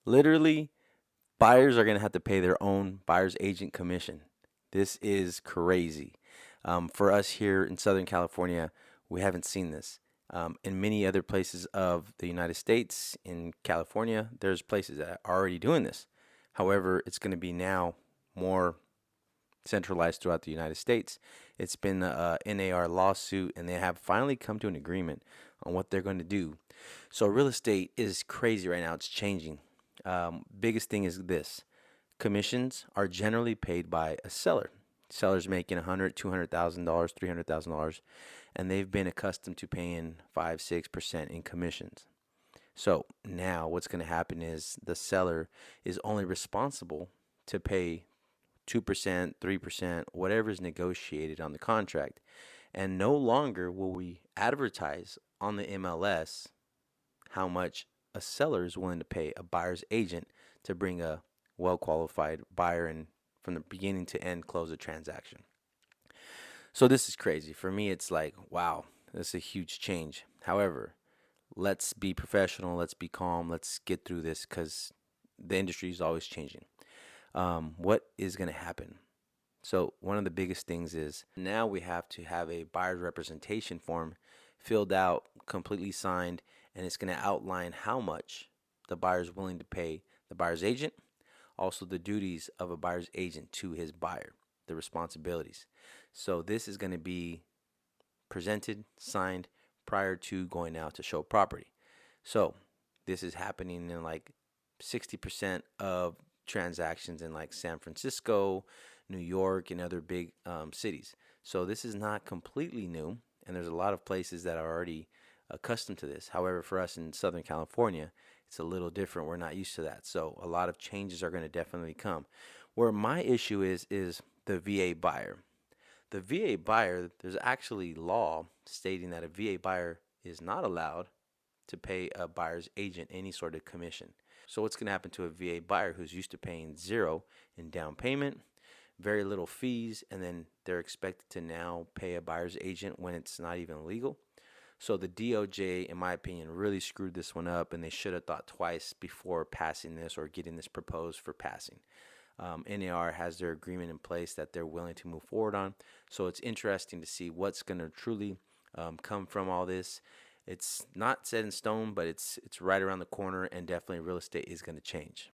Literally, buyers are going to have to pay their own buyer's agent commission. This is crazy. For us here in Southern California, we haven't seen this. In many other places of the United States, in California, there's places that are already doing this. However, it's going to be now more centralized throughout the United States. It's been a NAR lawsuit, and they have finally come to an agreement on what they're going to do. So real estate is crazy right now. It's changing. Biggest thing is this: commissions are generally paid by a seller. Sellers making $100,000, $200,000, $300,000, and they've been accustomed to paying 5, 6% in commissions. So now what's going to happen is the seller is only responsible to pay 2%, 3%, whatever is negotiated on the contract. And no longer will we advertise on the MLS how much a seller is willing to pay a buyer's agent to bring a well qualified buyer and from the beginning to end close a transaction. So this is crazy. For me, it's like, wow, this is a huge change. However, let's be professional, let's be calm, let's get through this because the industry is always changing. What is going to happen? So, one of the biggest things is now we have to have a buyer's representation form filled out, completely signed, and it's going to outline how much the buyer is willing to pay the buyer's agent, also the duties of a buyer's agent to his buyer, the responsibilities. So, this is going to be presented, signed prior to going out to show property. So, this is happening in like 60% of transactions in like San Francisco, New York, and other big cities. So this is not completely new, and there's a lot of places that are already accustomed to this. However, for us in Southern California, it's a little different. We're not used to that. So a lot of changes are going to definitely come. Where my issue is the VA buyer. The VA buyer, there's actually law stating that a VA buyer is not allowed to pay a buyer's agent any sort of commission. So what's going to happen to a VA buyer who's used to paying zero in down payment, very little fees, and then they're expected to now pay a buyer's agent when it's not even legal? So the DOJ, in my opinion, really screwed this one up, and they should have thought twice before passing this or getting this proposed for passing. NAR has their agreement in place that they're willing to move forward on. So it's interesting to see what's going to truly come from all this. It's not set in stone, but it's right around the corner, and definitely real estate is going to change.